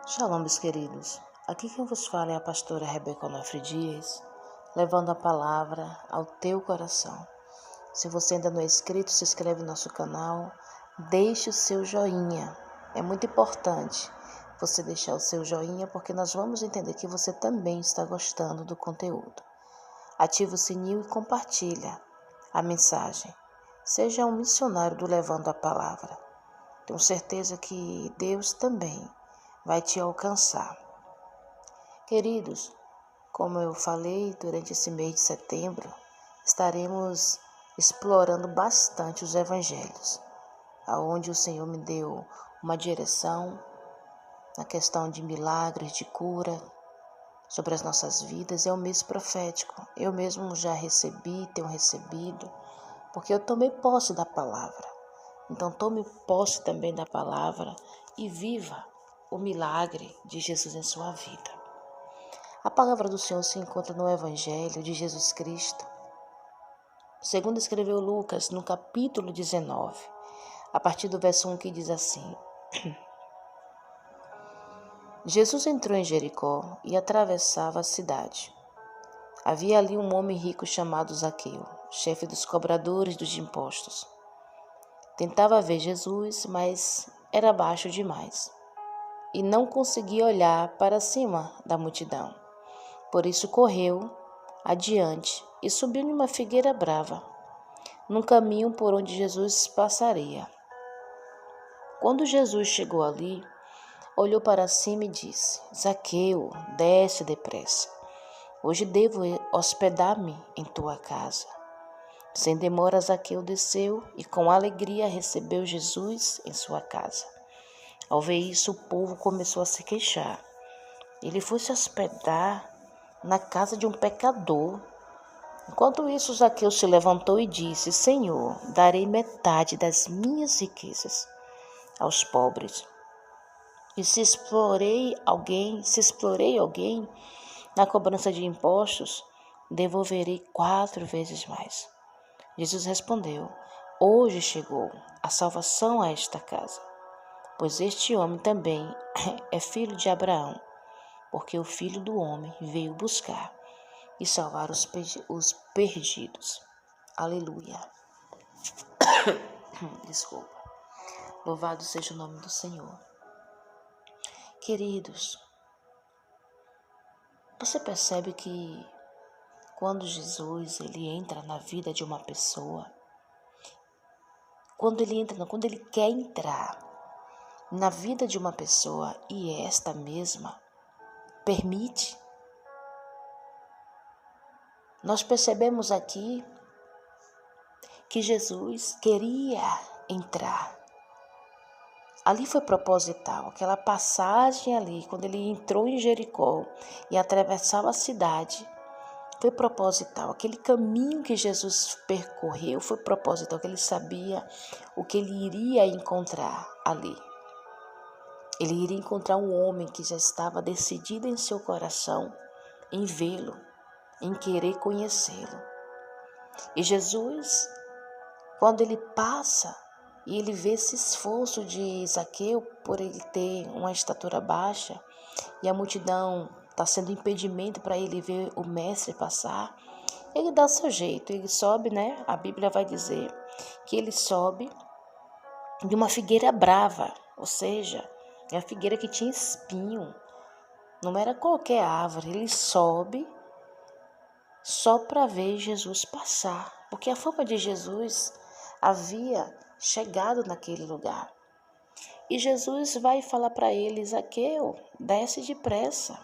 Shalom, meus queridos. Aqui quem vos fala é a pastora Rebeca Onofre Dias, levando a palavra ao teu coração. Se você ainda não é inscrito, se inscreve no nosso canal, deixe o seu joinha. É muito importante você deixar o seu joinha, porque nós vamos entender que você também está gostando do conteúdo. Ative o sininho e compartilha a mensagem. Seja um missionário do Levando a Palavra. Tenho certeza que Deus também vai te alcançar. Queridos, como eu falei, durante esse mês de setembro, estaremos explorando bastante os evangelhos, aonde o Senhor me deu uma direção na questão de milagres, de cura sobre as nossas vidas. É um mês profético. Eu mesmo já recebi, tenho recebido, porque eu tomei posse da palavra. Então tome posse também da palavra e viva o milagre de Jesus em sua vida. A palavra do Senhor se encontra no Evangelho de Jesus Cristo, segundo escreveu Lucas, no capítulo 19, a partir do verso 1, que diz assim: Jesus entrou em Jericó e atravessava a cidade. Havia ali um homem rico chamado Zaqueu, chefe dos cobradores dos impostos. Tentava ver Jesus, mas era baixo demais e não conseguia olhar para cima da multidão. Por isso correu adiante e subiu numa figueira brava, num caminho por onde Jesus passaria. Quando Jesus chegou ali, olhou para cima e disse: Zaqueu, desce depressa. Hoje devo hospedar-me em tua casa. Sem demora, Zaqueu desceu e com alegria recebeu Jesus em sua casa. Ao ver isso, o povo começou a se queixar. Ele foi se hospedar na casa de um pecador. Enquanto isso, Zaqueu se levantou e disse: Senhor, darei metade das minhas riquezas aos pobres. E se explorei alguém na cobrança de impostos, devolverei 4 vezes mais. Jesus respondeu: Hoje chegou a salvação a esta casa, pois este homem também é filho de Abraão, porque o Filho do Homem veio buscar e salvar os perdidos. Aleluia. Desculpa. Louvado seja o nome do Senhor. Queridos, você percebe que quando Jesus ele entra na vida de uma pessoa, quando ele quer entrar na vida de uma pessoa e esta mesma permite, nós percebemos aqui que Jesus queria entrar. Ali foi proposital, aquela passagem ali, quando ele entrou em Jericó e atravessava a cidade, foi proposital. Aquele caminho que Jesus percorreu foi proposital, que ele sabia o que ele iria encontrar ali. Ele iria encontrar um homem que já estava decidido em seu coração em vê-lo, em querer conhecê-lo. E Jesus, quando ele passa e ele vê esse esforço de Zaqueu por ele ter uma estatura baixa e a multidão está sendo impedimento para ele ver o mestre passar, ele dá o seu jeito, ele sobe, né? A Bíblia vai dizer que ele sobe de uma figueira brava, ou seja, é a figueira que tinha espinho, não era qualquer árvore, ele sobe só para ver Jesus passar, porque a fama de Jesus havia chegado naquele lugar. E Jesus vai falar para ele: Zaqueu, desce depressa,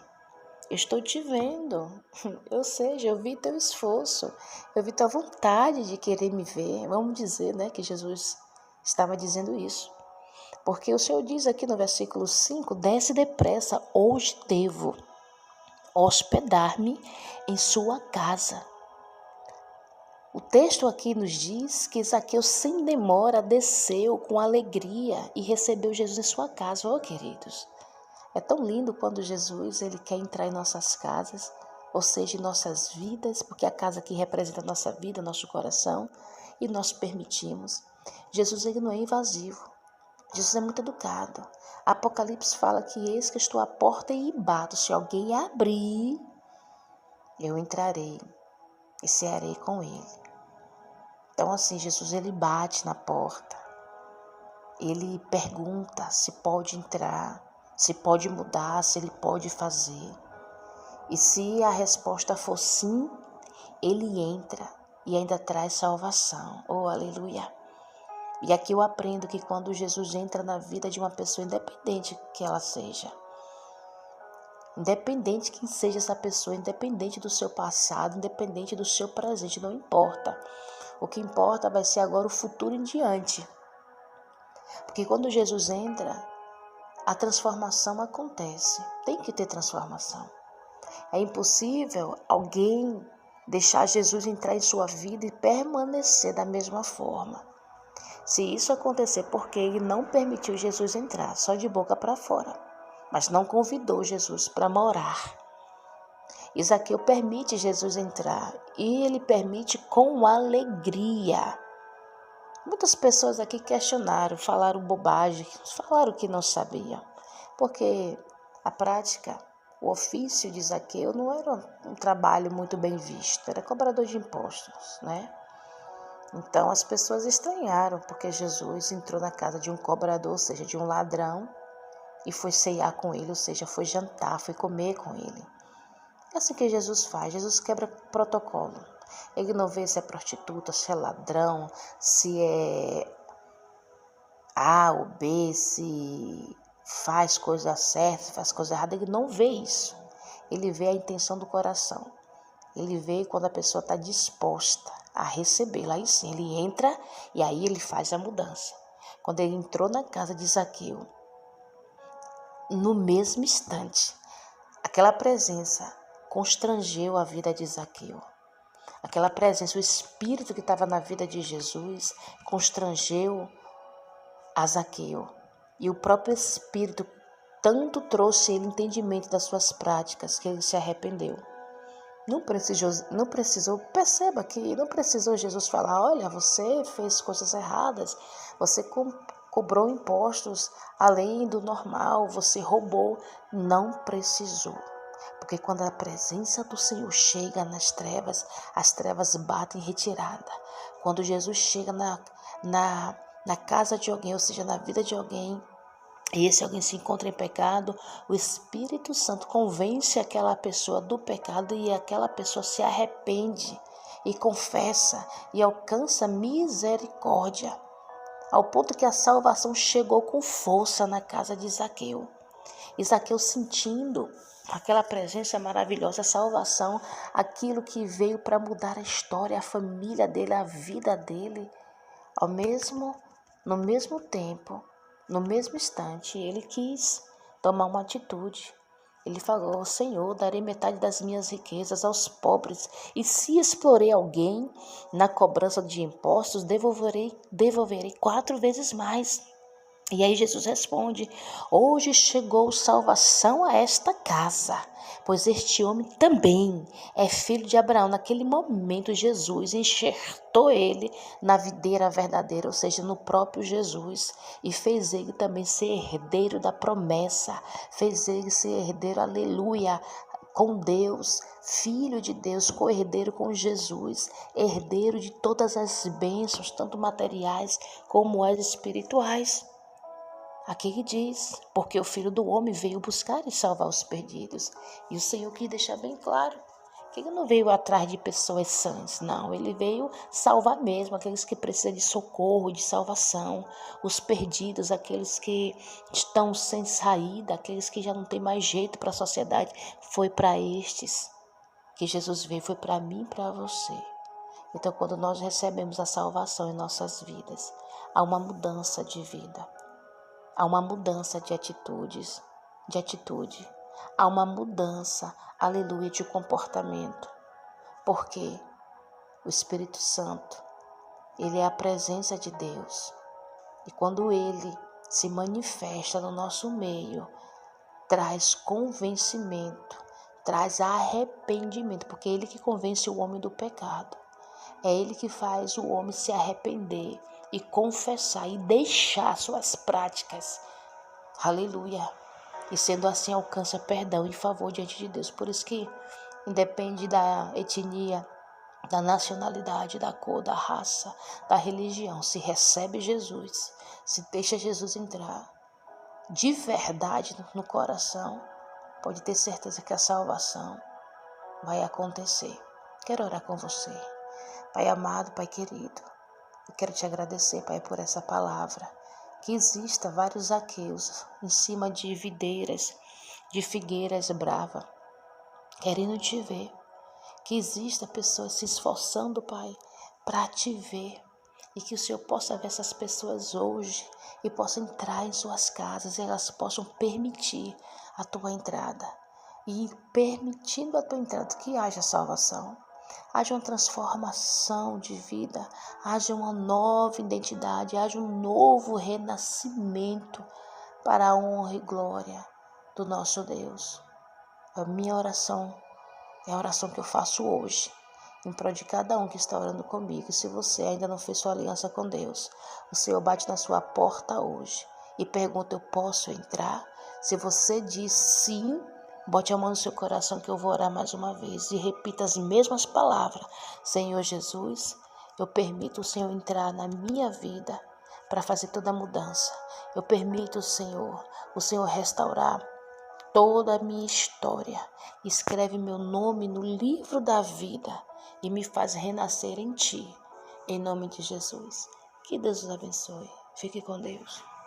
eu estou te vendo, ou seja, eu vi teu esforço, eu vi tua vontade de querer me ver. Vamos dizer, né, que Jesus estava dizendo isso. Porque o Senhor diz aqui no versículo 5, desce depressa, hoje devo hospedar-me em sua casa. O texto aqui nos diz que Zaqueu sem demora desceu com alegria e recebeu Jesus em sua casa. Oh, queridos, é tão lindo quando Jesus ele quer entrar em nossas casas, ou seja, em nossas vidas, porque a casa aqui representa a nossa vida, nosso coração, e nós permitimos. Jesus ele não é invasivo. Jesus é muito educado. Apocalipse fala que eis que estou à porta e bato. Se alguém abrir, eu entrarei e cearei com ele. Então assim, Jesus ele bate na porta. Ele pergunta se pode entrar, se pode mudar, se ele pode fazer. E se a resposta for sim, ele entra e ainda traz salvação. Oh, aleluia! E aqui eu aprendo que quando Jesus entra na vida de uma pessoa, independente que ela seja, independente quem seja essa pessoa, independente do seu passado, independente do seu presente, não importa. O que importa vai ser agora o futuro em diante. Porque quando Jesus entra, a transformação acontece. Tem que ter transformação. É impossível alguém deixar Jesus entrar em sua vida e permanecer da mesma forma. Se isso acontecer, porque ele não permitiu Jesus entrar, só de boca para fora, mas não convidou Jesus para morar. E Zaqueu permite Jesus entrar e ele permite com alegria. Muitas pessoas aqui questionaram, falaram bobagem, falaram que não sabiam, porque a prática, o ofício de Zaqueu não era um trabalho muito bem visto, era cobrador de impostos, né? Então as pessoas estranharam porque Jesus entrou na casa de um cobrador, ou seja, de um ladrão, e foi ceiar com ele, ou seja, foi jantar, foi comer com ele. É assim que Jesus faz, Jesus quebra protocolo. Ele não vê se é prostituta, se é ladrão, se é A ou B, se faz coisa certa, se faz coisa errada. Ele não vê isso. Ele vê a intenção do coração. Ele vê quando a pessoa está disposta a receber. Lá sim, ele entra e aí ele faz a mudança. Quando ele entrou na casa de Zaqueu, no mesmo instante, aquela presença constrangeu a vida de Zaqueu. Aquela presença, o Espírito que estava na vida de Jesus, constrangeu a Zaqueu. E o próprio Espírito tanto trouxe ele entendimento das suas práticas que ele se arrependeu. Não precisou, perceba que não precisou Jesus falar, olha, você fez coisas erradas, você cobrou impostos além do normal, você roubou. Não precisou. Porque quando a presença do Senhor chega nas trevas, as trevas batem em retirada. Quando Jesus chega na casa de alguém, ou seja, na vida de alguém, e esse alguém se encontra em pecado, o Espírito Santo convence aquela pessoa do pecado e aquela pessoa se arrepende e confessa e alcança misericórdia, ao ponto que a salvação chegou com força na casa de Zaqueu. E Zaqueu sentindo aquela presença maravilhosa, a salvação, aquilo que veio para mudar a história, a família dele, a vida dele, no mesmo tempo, no mesmo instante, ele quis tomar uma atitude. Ele falou, Senhor, darei metade das minhas riquezas aos pobres, e se explorei alguém na cobrança de impostos, devolverei 4 vezes mais. E aí Jesus responde, hoje chegou salvação a esta casa, pois este homem também é filho de Abraão. Naquele momento Jesus enxertou ele na videira verdadeira, ou seja, no próprio Jesus, e fez ele também ser herdeiro da promessa, fez ele ser herdeiro, aleluia, com Deus, filho de Deus, co-herdeiro com Jesus, herdeiro de todas as bênçãos, tanto materiais como as espirituais. Aqui que diz, porque o Filho do Homem veio buscar e salvar os perdidos. E o Senhor quis deixar bem claro que ele não veio atrás de pessoas sãs, não. Ele veio salvar mesmo aqueles que precisam de socorro, de salvação, os perdidos, aqueles que estão sem saída, aqueles que já não têm mais jeito para a sociedade. Foi para estes que Jesus veio, foi para mim e para você. Então, quando nós recebemos a salvação em nossas vidas, há uma mudança de vida. Há uma mudança de atitude. Há uma mudança, aleluia, de comportamento. Porque o Espírito Santo, ele é a presença de Deus. E quando ele se manifesta no nosso meio, traz convencimento, traz arrependimento, porque é ele que convence o homem do pecado. É ele que faz o homem se arrepender, e confessar e deixar suas práticas. Aleluia. E sendo assim alcança perdão e favor diante de Deus. Por isso que independe da etnia, da nacionalidade, da cor, da raça, da religião, se recebe Jesus, se deixa Jesus entrar de verdade no coração, pode ter certeza que a salvação vai acontecer. Quero orar com você. Pai amado, Pai querido, eu quero te agradecer, Pai, por essa palavra. Que exista vários Zaqueus em cima de videiras, de figueiras bravas, querendo te ver. Que exista pessoas se esforçando, Pai, para te ver. E que o Senhor possa ver essas pessoas hoje e possa entrar em suas casas e elas possam permitir a tua entrada. E permitindo a tua entrada que haja salvação, haja uma transformação de vida, haja uma nova identidade, haja um novo renascimento para a honra e glória do nosso Deus. A minha oração é a oração que eu faço hoje, em prol de cada um que está orando comigo. Se você ainda não fez sua aliança com Deus, o Senhor bate na sua porta hoje e pergunta: eu posso entrar? Se você diz sim, bote a mão no seu coração que eu vou orar mais uma vez e repita as mesmas palavras. Senhor Jesus, eu permito o Senhor entrar na minha vida para fazer toda a mudança. Eu permito, Senhor, o Senhor restaurar toda a minha história. Escreve meu nome no livro da vida e me faz renascer em Ti. Em nome de Jesus. Que Deus os abençoe. Fique com Deus.